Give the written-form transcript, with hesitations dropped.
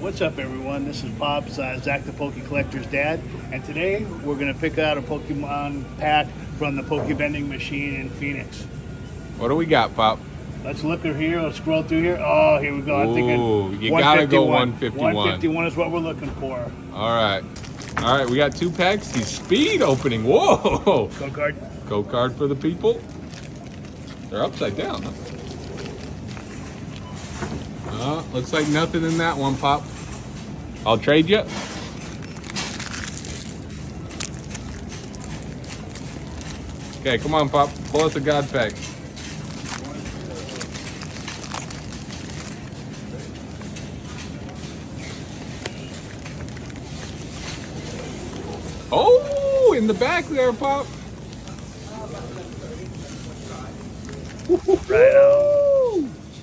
What's up, everyone? This is Pop's Zach the Poke Collector's dad, and today we're going to pick out a Pokemon pack from the Poke Vending machine in Phoenix. What do we got, Pop? Let's look at here. Let's scroll through here. Oh, here we go. I'm thinking you gotta go 151. 151 is what we're looking for. All right, we got 2 packs. He's speed opening. Whoa! Go card. Go card for the people. They're upside down. Huh? Looks like nothing in that one, Pop. I'll trade you. Okay, come on, Pop. Pull us a God pack. Oh, in the back there, Pop. Right on.